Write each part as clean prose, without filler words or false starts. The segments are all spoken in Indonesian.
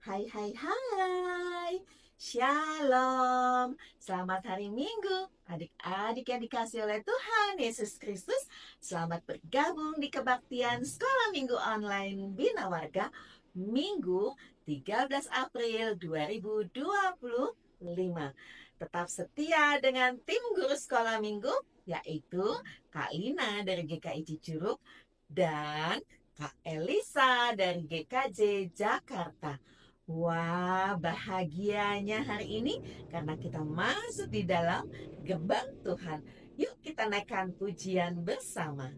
Hai hai hai. Shalom. Selamat hari Minggu. Adik-adik yang dikasih oleh Tuhan Yesus Kristus, selamat bergabung di kebaktian Sekolah Minggu Online Bina Warga Minggu 13 April 2025. Tetap setia dengan tim guru sekolah minggu, yaitu Kak Lina dari GKI Cicurug dan Kak Elisa dari GKJ Jakarta. Wah, bahagianya hari ini karena kita masuk di dalam gerbang Tuhan. Yuk kita naikkan pujian bersama.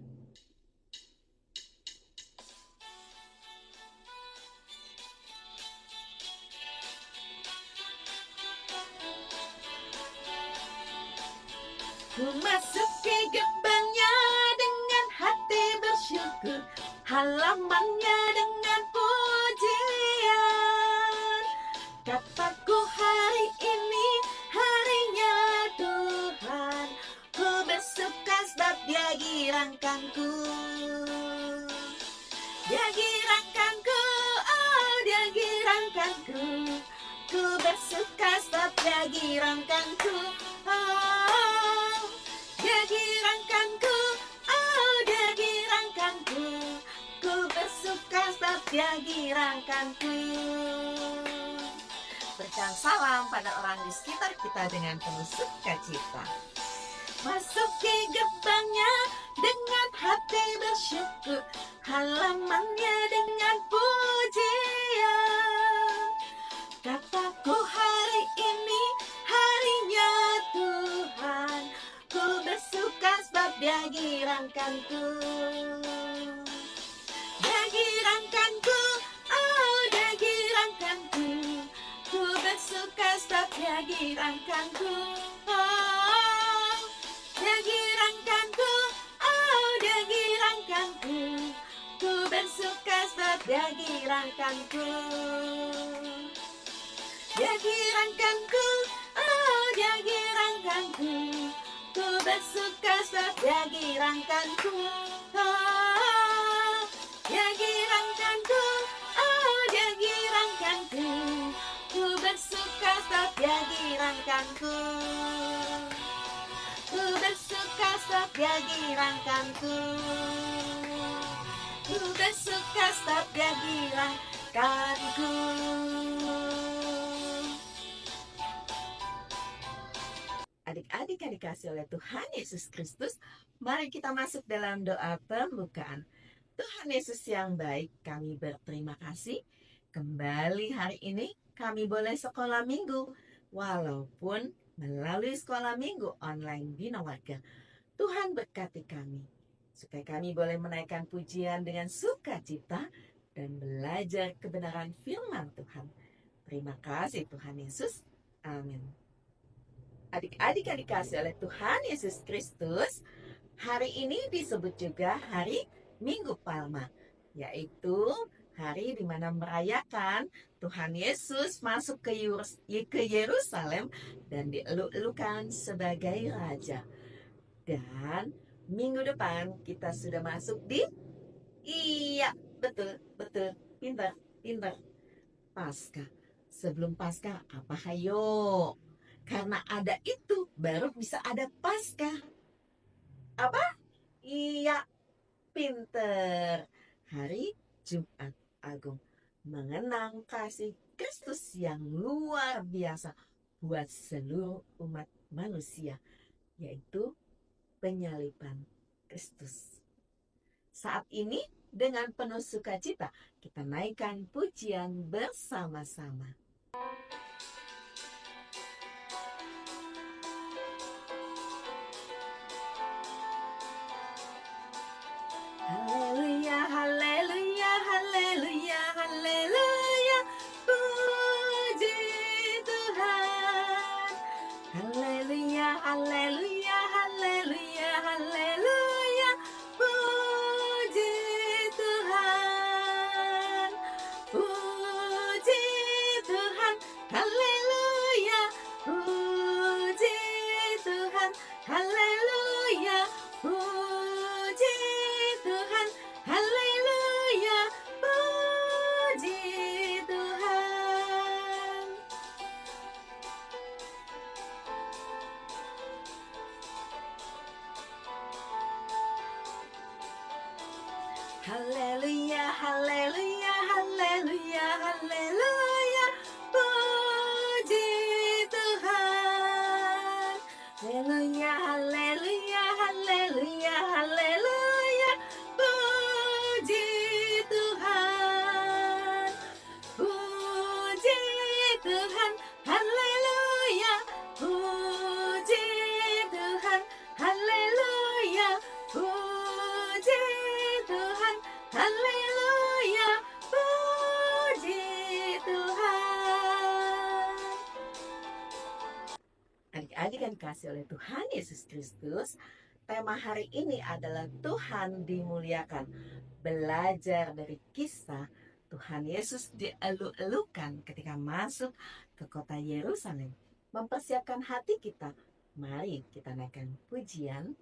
Ku masuki gerbangnya dengan hati bersyukur, halamannya dengan pujian. Kataku hari ini harinya Tuhan, ku bersuka sebab Dia girangkanku. Dia girangkanku, oh Dia girangkanku. Ku bersuka sebab Dia girangkanku. Oh, Dia girangkanku, oh Dia girangkanku. Ku bersuka sebab Dia girangkanku. Berikan salam pada orang di sekitar kita dengan penuh sukacita. Masuki gerbangnya dengan hati bersyukur, halamannya dengan pujian. Kataku hari ini harinya Tuhan, ku bersuka sebab Dia girangkanku. Dia girangkanku, oh Dia girangkanku. Ku bersuka sebab Dia girangkanku. Oh, Dia girangkanku, oh Dia girangkanku. Ku bersuka sebab Dia girangkanku. Dia girangkanku, oh Dia girangkanku. Ku bersuka sebab Dia girangkanku. Oh, Dia girangkanku, oh Dia girangkanku. Ku bersuka sebab Dia girangkanku. Ku bersuka sebab Dia girangkanku. Ku bersuka sebab Dia girangkanku. Adik-adik yang dikasih oleh Tuhan Yesus Kristus, mari kita masuk dalam doa pembukaan. Tuhan Yesus yang baik, kami berterima kasih. Kembali hari ini kami boleh sekolah minggu, walaupun melalui sekolah minggu online Bina Warga. Tuhan berkati kami, supaya kami boleh menaikkan pujian dengan sukacita dan belajar kebenaran firman Tuhan. Terima kasih Tuhan Yesus. Amin. Adik-adik yang dikasih oleh Tuhan Yesus Kristus, hari ini disebut juga hari Minggu Palma, yaitu hari di mana merayakan Tuhan Yesus masuk ke Yerusalem dan dieluk-elukan sebagai Raja. Dan minggu depan kita sudah masuk di, iya, betul, pintar, Paskah. Sebelum Paskah apa hayo? Karena ada itu baru bisa ada Paskah. Apa? Iya, pinter. Hari Jumat Agung, mengenang kasih Kristus yang luar biasa buat seluruh umat manusia, yaitu penyaliban Kristus. Saat ini dengan penuh sukacita kita naikkan pujian bersama-sama. Haleluya, haleluya, haleluya, haleluya, puji Tuhan. Haleluya, haleluya, haleluya, haleluya, puji Tuhan. Puji Tuhan, haleluya, puji Tuhan, haleluya, puji Tuhan, haleluya, puji Tuhan. Haleluya, haleluya, haleluya, haleluya. Puji Tuhan. Haleluya, haleluya, haleluya, haleluya. Puji Tuhan. Puji Tuhan. Haleluya. Puji Tuhan. Haleluya. Puji Tuhan. Haleluya. Puji Tuhan. Adik-adik yang dikasih oleh Tuhan Yesus Kristus, tema hari ini adalah Tuhan dimuliakan. Belajar dari kisah Tuhan Yesus dielu-elukan ketika masuk ke kota Yerusalem. Mempersiapkan hati kita, mari kita naikkan pujian.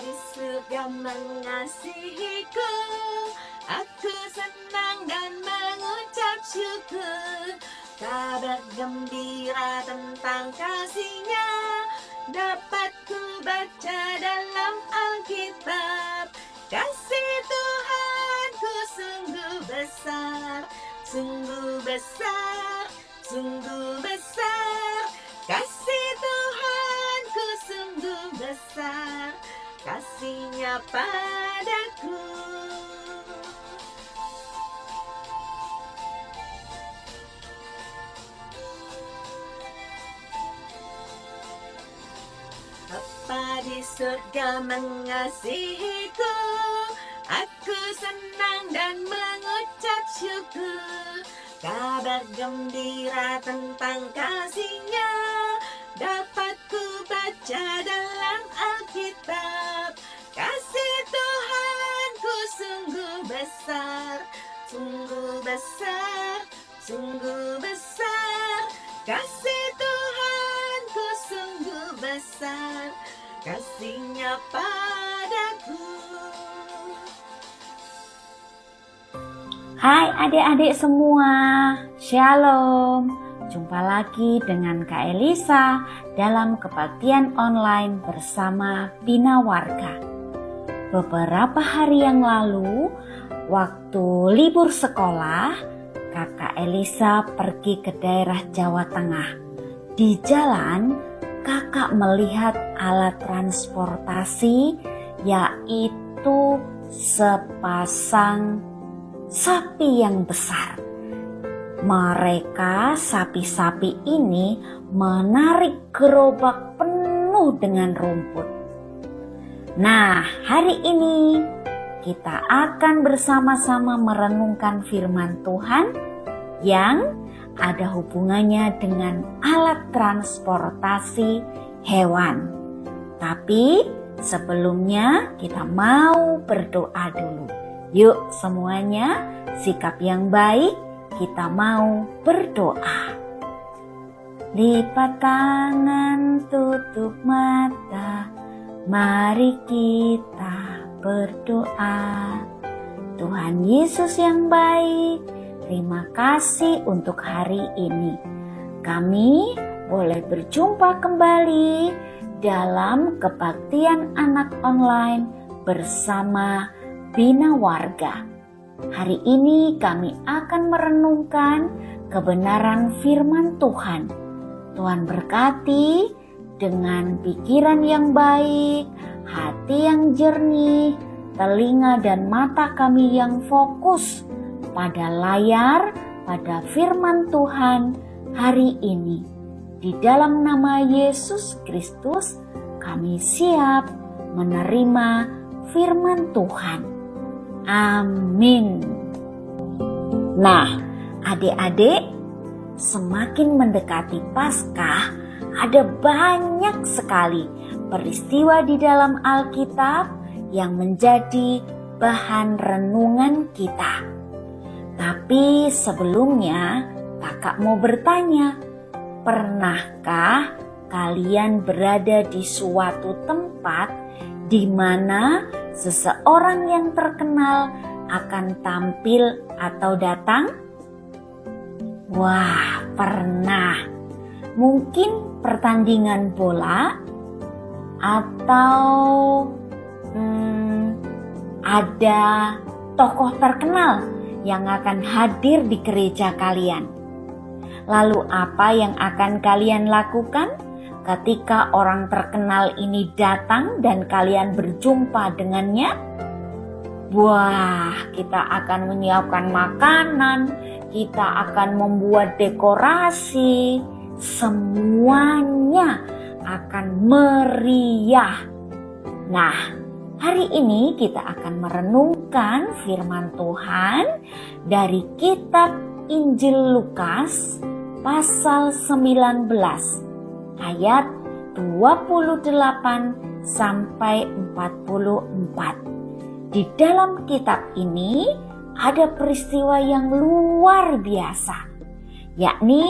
Di surga mengasihiku, aku senang dan mengucap syukur. Kabar gembira tentang kasih-Nya dapat ku baca dalam Alkitab. Kasih Tuhanku sungguh besar, sungguh besar, sungguh besar. Kasih Tuhanku sungguh besar, kasih-Nya padaku. Bapa di surga mengasihiku, aku senang dan mengucap syukur. Kabar gembira tentang kasih-Nya dapat ku baca dalam Alkitab. Kasih Tuhanku sungguh besar, sungguh besar, sungguh besar. Kasih Tuhanku sungguh besar, kasih-Nya padaku. Hai adik-adik semua, Shalom. Jumpa lagi dengan Kak Elisa dalam kebaktian online bersama Bina Warga. Beberapa hari yang lalu, waktu libur sekolah, Kakak Elisa pergi ke daerah Jawa Tengah. Di jalan, Kakak melihat alat transportasi, yaitu sepasang sapi yang besar. Mereka, sapi-sapi ini, menarik gerobak penuh dengan rumput. Nah, hari ini kita akan bersama-sama merenungkan firman Tuhan yang ada hubungannya dengan alat transportasi hewan. Tapi sebelumnya kita mau berdoa dulu. Yuk semuanya, sikap yang baik, kita mau berdoa. Lipat tangan, tutup mata, mari kita berdoa. Tuhan Yesus yang baik, terima kasih untuk hari ini. Kami boleh berjumpa kembali dalam kebaktian anak online bersama Bina Warga. Hari ini kami akan merenungkan kebenaran firman Tuhan. Tuhan berkati dengan pikiran yang baik, hati yang jernih, telinga dan mata kami yang fokus pada layar, pada firman Tuhan hari ini. Di dalam nama Yesus Kristus, kami siap menerima firman Tuhan. Amin. Nah, adik-adik, semakin mendekati Paskah, ada banyak sekali peristiwa di dalam Alkitab yang menjadi bahan renungan kita. Tapi sebelumnya, kakak mau bertanya, pernahkah kalian berada di suatu tempat di mana seseorang yang terkenal akan tampil atau datang? Wah, pernah. Mungkin pertandingan bola atau ada tokoh terkenal yang akan hadir di gereja kalian. Lalu apa yang akan kalian lakukan ketika orang terkenal ini datang dan kalian berjumpa dengannya? Wah, kita akan menyiapkan makanan, kita akan membuat dekorasi, semuanya akan meriah. Nah, hari ini kita akan merenungkan firman Tuhan dari kitab Injil Lukas pasal 19 ayat 28 sampai 44. Di dalam kitab ini ada peristiwa yang luar biasa, yakni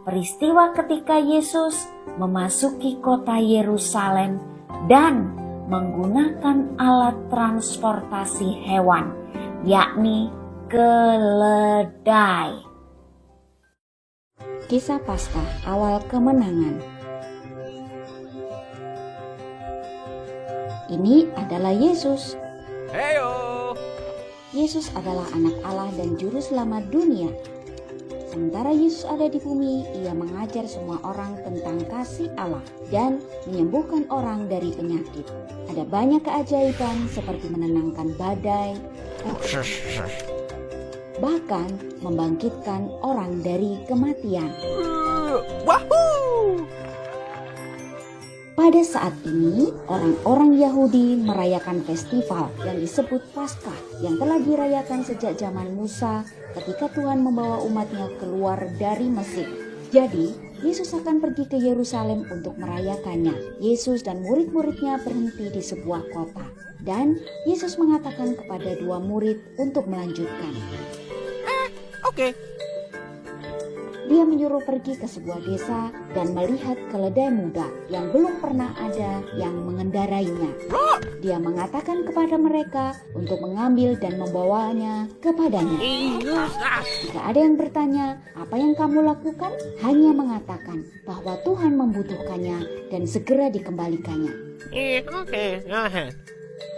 peristiwa ketika Yesus memasuki kota Yerusalem dan menggunakan alat transportasi hewan, yakni keledai. Kisah Paskah awal kemenangan. Ini adalah Yesus. Heyo. Yesus adalah anak Allah dan juru selamat dunia. Sementara Yesus ada di bumi, ia mengajar semua orang tentang kasih Allah dan menyembuhkan orang dari penyakit. Ada banyak keajaiban seperti menenangkan badai, bahkan membangkitkan orang dari kematian. Wahoo! Pada saat ini, orang-orang Yahudi merayakan festival yang disebut Paskah yang telah dirayakan sejak zaman Musa ketika Tuhan membawa umatnya keluar dari Mesir. Jadi, Yesus akan pergi ke Yerusalem untuk merayakannya. Yesus dan murid-muridnya berhenti di sebuah kota. Dan Yesus mengatakan kepada dua murid untuk melanjutkan. Oke. Dia menyuruh pergi ke sebuah desa dan melihat keledai muda yang belum pernah ada yang mengendarainya. Dia mengatakan kepada mereka untuk mengambil dan membawanya kepadanya. Jika ada yang bertanya, apa yang kamu lakukan? Hanya mengatakan bahwa Tuhan membutuhkannya dan segera dikembalikannya. Oke.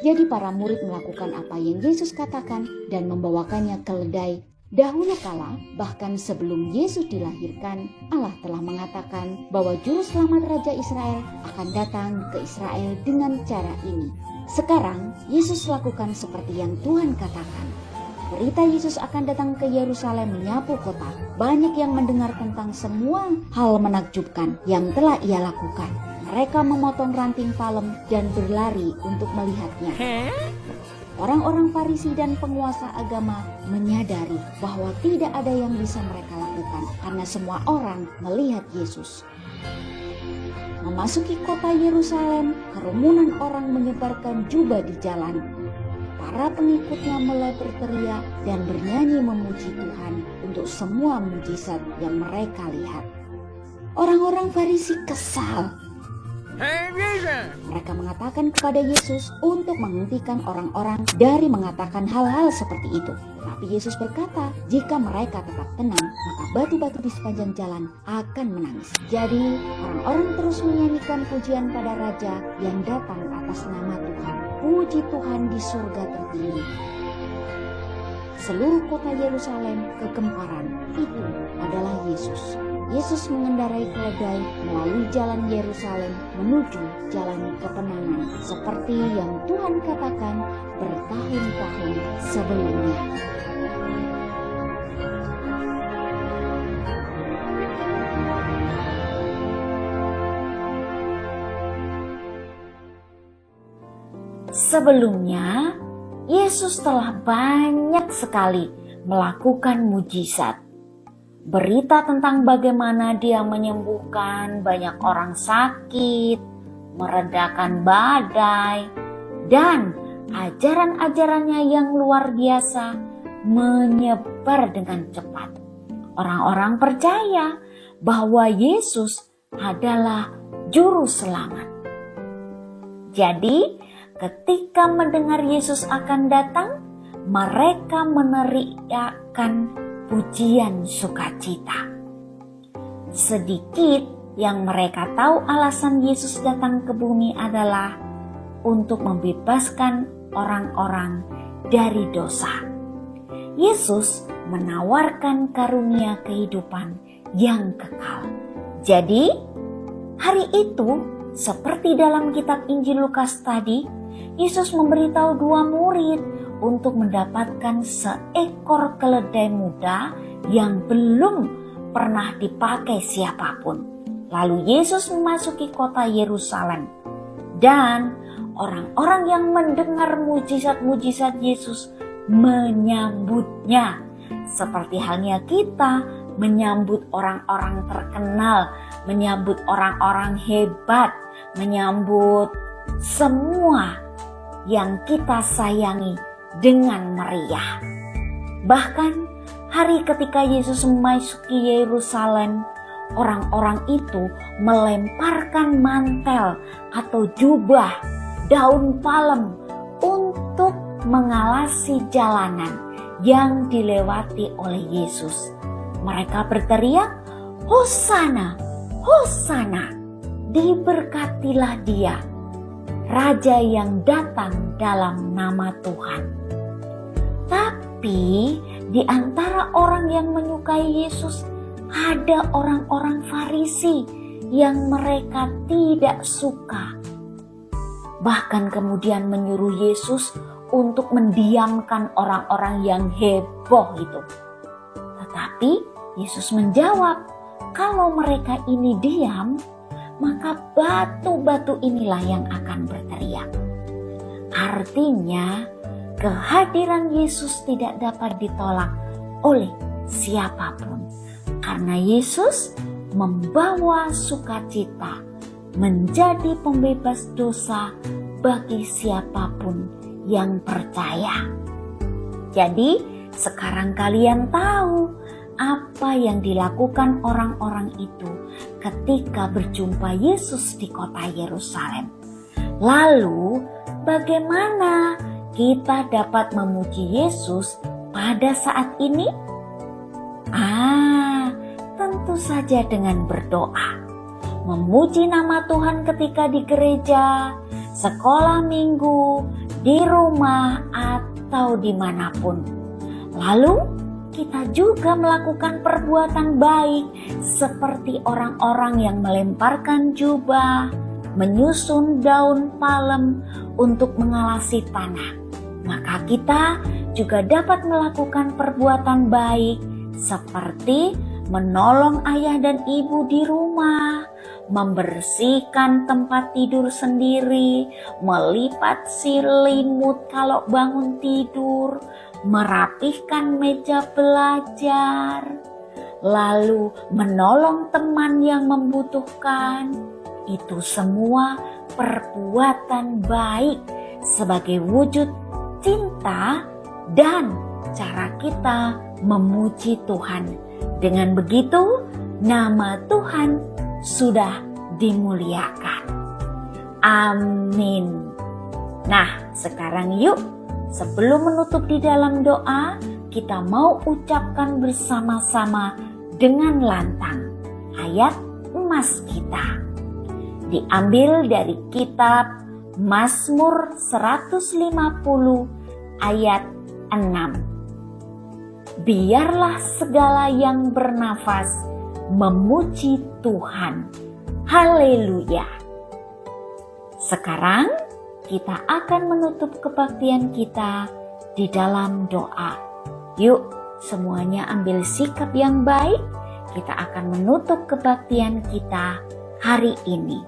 Jadi para murid melakukan apa yang Yesus katakan dan membawakannya keledai. Dahulu kala, bahkan sebelum Yesus dilahirkan, Allah telah mengatakan bahwa juru selamat Raja Israel akan datang ke Israel dengan cara ini. Sekarang, Yesus lakukan seperti yang Tuhan katakan. Berita Yesus akan datang ke Yerusalem menyapu kota. Banyak yang mendengar tentang semua hal menakjubkan yang telah ia lakukan. Mereka memotong ranting palem dan berlari untuk melihatnya. Orang-orang Farisi dan penguasa agama menyadari bahwa tidak ada yang bisa mereka lakukan karena semua orang melihat Yesus. Memasuki kota Yerusalem, kerumunan orang menyebarkan jubah di jalan. Para pengikutnya mulai berteriak dan bernyanyi memuji Tuhan untuk semua mujizat yang mereka lihat. Orang-orang Farisi kesal. Mereka mengatakan kepada Yesus untuk menghentikan orang-orang dari mengatakan hal-hal seperti itu. Tapi Yesus berkata, jika mereka tetap tenang, maka batu-batu di sepanjang jalan akan menangis. Jadi, orang-orang terus menyanyikan pujian pada Raja yang datang atas nama Tuhan. Puji Tuhan di surga tertinggi. Seluruh kota Yerusalem kegemparan. Itu adalah Yesus. Yesus mengendarai keledai melalui jalan Yerusalem menuju jalan ketenangan seperti yang Tuhan katakan bertahun-tahun sebelumnya. Sebelumnya, Yesus telah banyak sekali melakukan mujizat. Berita tentang bagaimana dia menyembuhkan banyak orang sakit, meredakan badai, dan ajaran-ajarannya yang luar biasa menyebar dengan cepat. Orang-orang percaya bahwa Yesus adalah juru selamat. Jadi, ketika mendengar Yesus akan datang, mereka meneriakkan pujian sukacita. Sedikit yang mereka tahu alasan Yesus datang ke bumi adalah untuk membebaskan orang-orang dari dosa. Yesus menawarkan karunia kehidupan yang kekal. Jadi, hari itu, seperti dalam kitab Injil Lukas tadi, Yesus memberitahu 2 murid untuk mendapatkan seekor keledai muda yang belum pernah dipakai siapapun. Lalu Yesus memasuki kota Yerusalem, dan orang-orang yang mendengar mujizat-mujizat Yesus menyambutnya. Seperti halnya kita menyambut orang-orang terkenal, menyambut orang-orang hebat, menyambut semua yang kita sayangi dengan meriah. Bahkan hari ketika Yesus memasuki Yerusalem, orang-orang itu melemparkan mantel atau jubah, daun palem untuk mengalasi jalanan yang dilewati oleh Yesus. Mereka berteriak, "Hosana, Hosana, diberkatilah dia, Raja yang datang dalam nama Tuhan." Tapi di antara orang yang menyukai Yesus, ada orang-orang Farisi yang mereka tidak suka. Bahkan kemudian menyuruh Yesus untuk mendiamkan orang-orang yang heboh itu. Tetapi Yesus menjawab, kalau mereka ini diam, maka batu-batu inilah yang akan berteriak. Artinya, kehadiran Yesus tidak dapat ditolak oleh siapapun. Karena Yesus membawa sukacita, menjadi pembebas dosa bagi siapapun yang percaya. Jadi sekarang kalian tahu apa yang dilakukan orang-orang itu ketika berjumpa Yesus di kota Yerusalem. Lalu bagaimana kita dapat memuji Yesus pada saat ini? Tentu saja dengan berdoa. Memuji nama Tuhan ketika di gereja, sekolah minggu, di rumah, atau dimanapun. Lalu kita juga melakukan perbuatan baik seperti orang-orang yang melemparkan jubah, menyusun daun palem untuk mengalasi tanah. Maka kita juga dapat melakukan perbuatan baik seperti menolong ayah dan ibu di rumah, membersihkan tempat tidur sendiri, melipat selimut kalau bangun tidur, merapihkan meja belajar, lalu menolong teman yang membutuhkan. Itu semua perbuatan baik sebagai wujud cinta dan cara kita memuji Tuhan. Dengan begitu, nama Tuhan sudah dimuliakan. Amin. Nah, sekarang yuk, sebelum menutup di dalam doa, kita mau ucapkan bersama-sama dengan lantang ayat emas kita. Diambil dari kitab Mazmur 150 ayat 6. Biarlah segala yang bernafas memuji Tuhan. Haleluya. Sekarang kita akan menutup kebaktian kita di dalam doa. Yuk, semuanya ambil sikap yang baik. Kita akan menutup kebaktian kita hari ini.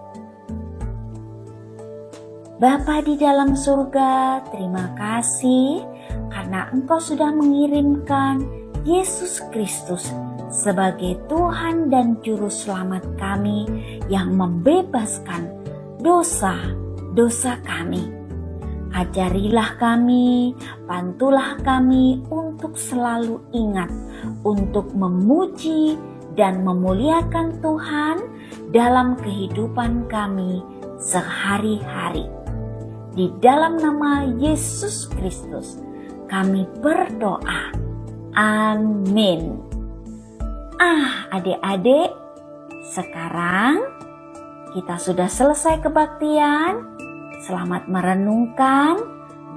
Bapa di dalam surga, terima kasih karena Engkau sudah mengirimkan Yesus Kristus sebagai Tuhan dan Juru Selamat kami yang membebaskan dosa-dosa kami. Ajarilah kami, bantulah kami untuk selalu ingat untuk memuji dan memuliakan Tuhan dalam kehidupan kami sehari-hari. Di dalam nama Yesus Kristus kami berdoa. Amin. Adik-adik, sekarang kita sudah selesai kebaktian. Selamat merenungkan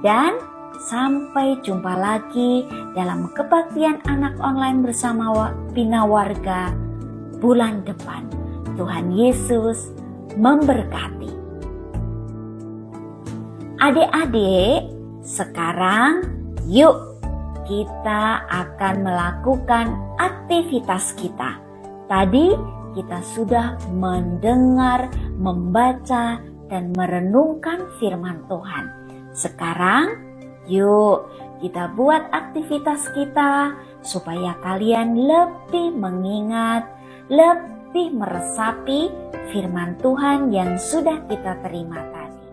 dan sampai jumpa lagi dalam kebaktian anak online bersama Bina Warga bulan depan. Tuhan Yesus memberkati. Adik-adik, sekarang yuk kita akan melakukan aktivitas kita. Tadi kita sudah mendengar, membaca, dan merenungkan firman Tuhan. Sekarang yuk kita buat aktivitas kita supaya kalian lebih mengingat, lebih meresapi firman Tuhan yang sudah kita terima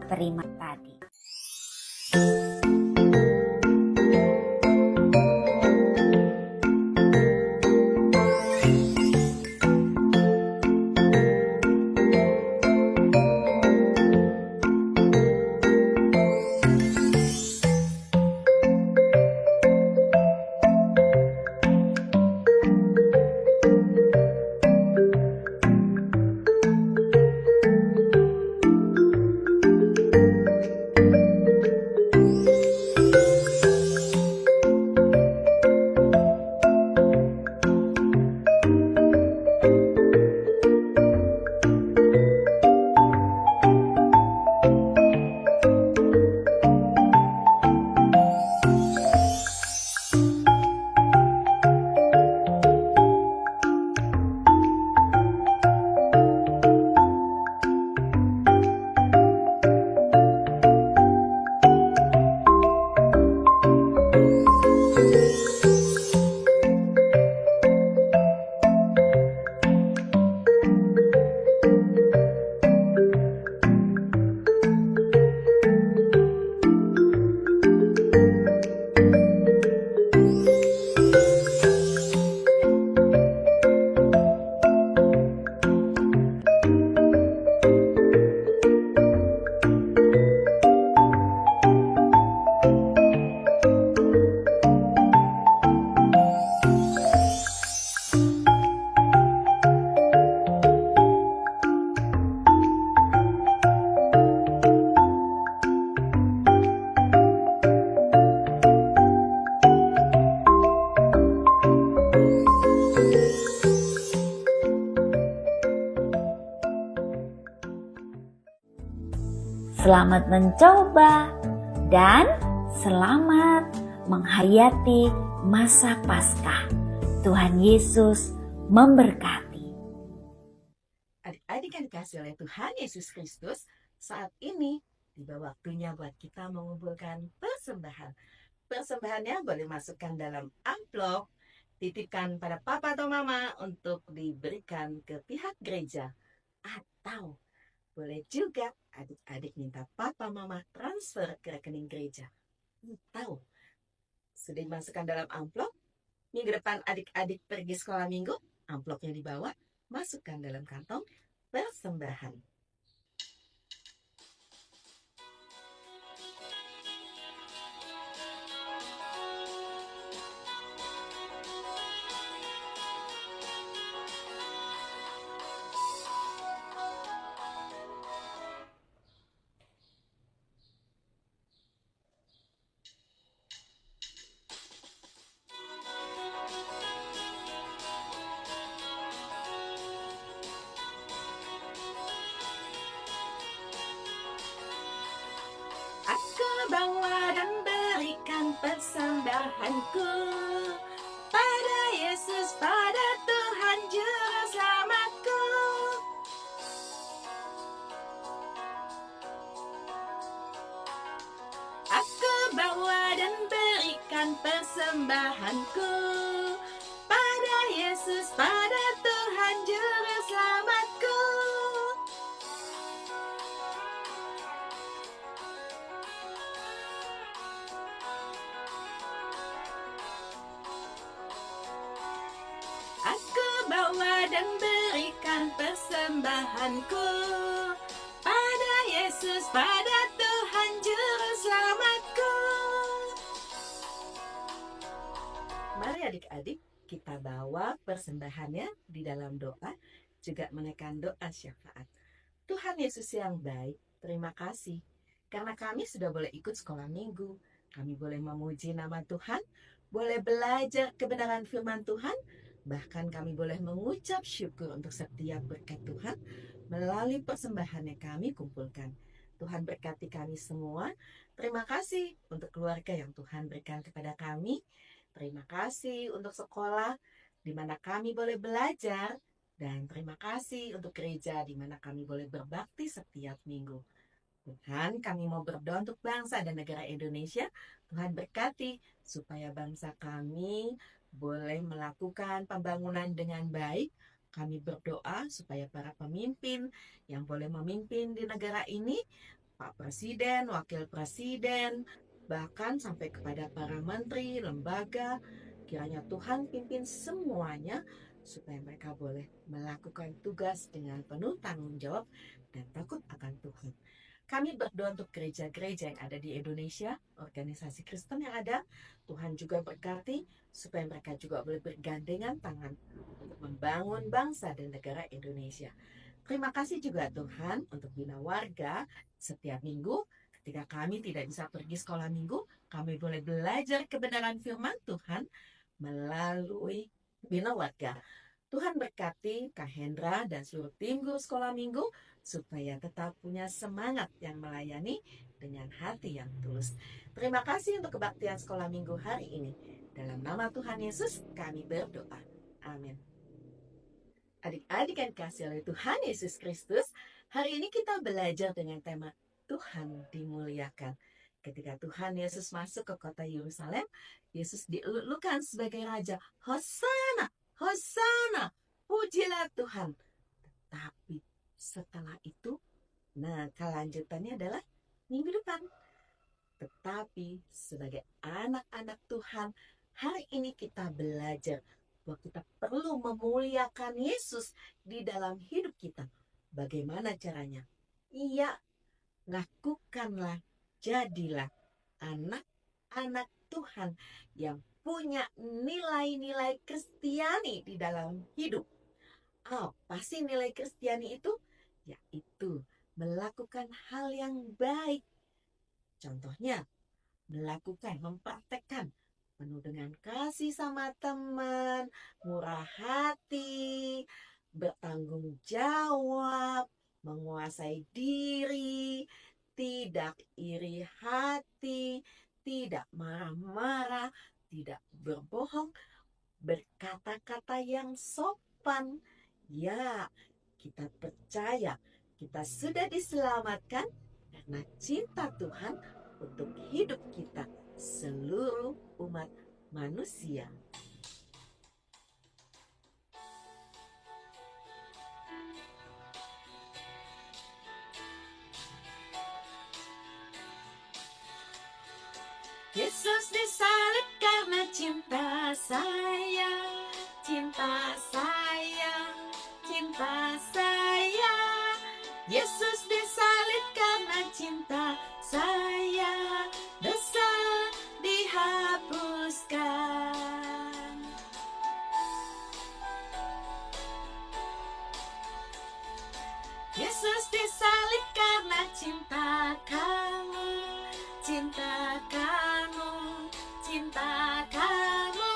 tadi. Selamat mencoba dan selamat menghayati masa Paskah. Tuhan Yesus memberkati. Adik-adik yang dikasih oleh Tuhan Yesus Kristus, saat ini tiba waktunya buat kita mengumpulkan persembahan. Persembahannya boleh masukkan dalam amplop, titipkan pada papa atau mama untuk diberikan ke pihak gereja. Atau boleh juga adik-adik minta papa mama transfer ke rekening gereja. Tahu, sudah dimasukkan dalam amplop. Minggu depan adik-adik pergi sekolah minggu, amplopnya dibawa, masukkan dalam kantong persembahan. Bawa dan berikan persembahanku pada Yesus, pada Tuhan Juru Selamatku. Aku bawa dan berikan persembahanku pada Yesus, pada Tuhan Juru Selamatku. Dan berikan persembahanku pada Yesus, pada Tuhan Juru Selamatku. Mari adik-adik, kita bawa persembahannya di dalam doa, juga menaikkan doa syafaat. Tuhan Yesus yang baik, terima kasih karena kami sudah boleh ikut sekolah minggu. Kami boleh memuji nama Tuhan, boleh belajar kebenaran firman Tuhan, bahkan kami boleh mengucap syukur untuk setiap berkat Tuhan melalui persembahan yang kami kumpulkan. Tuhan berkati kami semua. Terima kasih untuk keluarga yang Tuhan berikan kepada kami. Terima kasih untuk sekolah di mana kami boleh belajar. Dan terima kasih untuk gereja di mana kami boleh berbakti setiap minggu. Tuhan, kami mau berdoa untuk bangsa dan negara Indonesia. Tuhan berkati supaya bangsa kami boleh melakukan pembangunan dengan baik. Kami berdoa supaya para pemimpin yang boleh memimpin di negara ini, Pak Presiden, Wakil Presiden, bahkan sampai kepada para menteri, lembaga, kiranya Tuhan pimpin semuanya supaya mereka boleh melakukan tugas dengan penuh tanggung jawab dan takut akan Tuhan. Kami berdoa untuk gereja-gereja yang ada di Indonesia, organisasi Kristen yang ada. Tuhan juga berkati supaya mereka juga boleh bergandengan tangan untuk membangun bangsa dan negara Indonesia. Terima kasih juga Tuhan untuk Bina Warga. Setiap minggu ketika kami tidak bisa pergi sekolah minggu, kami boleh belajar kebenaran firman Tuhan melalui Bina Warga. Tuhan berkati Kak Hendra dan seluruh tim guru sekolah minggu supaya tetap punya semangat yang melayani dengan hati yang tulus. Terima kasih untuk kebaktian sekolah minggu hari ini. Dalam nama Tuhan Yesus kami berdoa. Amin. Adik-adik yang dikasihi oleh Tuhan Yesus Kristus, hari ini kita belajar dengan tema Tuhan dimuliakan. Ketika Tuhan Yesus masuk ke kota Yerusalem, Yesus dielulukan sebagai Raja. Hosana! Hosana, pujilah Tuhan. Tapi setelah itu, kelanjutannya adalah minggu depan. Tetapi sebagai anak-anak Tuhan, hari ini kita belajar bahwa kita perlu memuliakan Yesus di dalam hidup kita. Bagaimana caranya? Iya, lakukanlah, jadilah anak-anak Tuhan yang punya nilai-nilai Kristiani di dalam hidup. Apa sih nilai Kristiani itu? Yaitu melakukan hal yang baik. Contohnya, mempraktekkan penuh dengan kasih sama teman, murah hati, bertanggung jawab, menguasai diri, tidak iri hati, tidak marah-marah, tidak berbohong, berkata-kata yang sopan. Ya, kita percaya kita sudah diselamatkan karena cinta Tuhan untuk hidup kita seluruh umat manusia. Yesus disalib karena cinta saya, cinta saya, cinta saya. Yesus disalib karena cinta saya, dosa dihapuskan. Yesus disalib karena cinta kamu, cinta kamu, cinta kamu.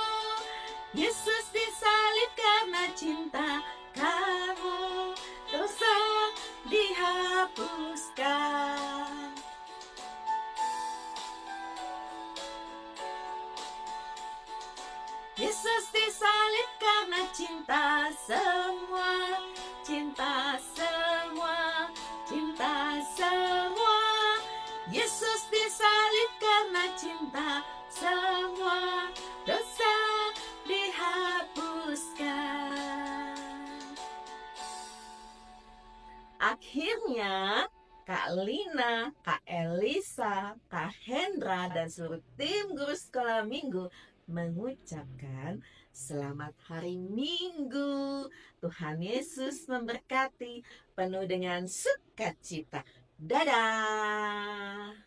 Yesus disalib karena cinta kamu, dosa dihapuskan. Yesus disalib karena cinta semua, cinta semua, cinta semua. Yesus disalib karena cinta semua, dosa dihapuskan. Akhirnya Kak Lina, Kak Elisa, Kak Hendra, dan seluruh tim guru sekolah minggu mengucapkan selamat hari Minggu. Tuhan Yesus memberkati penuh dengan sukacita. Dadah.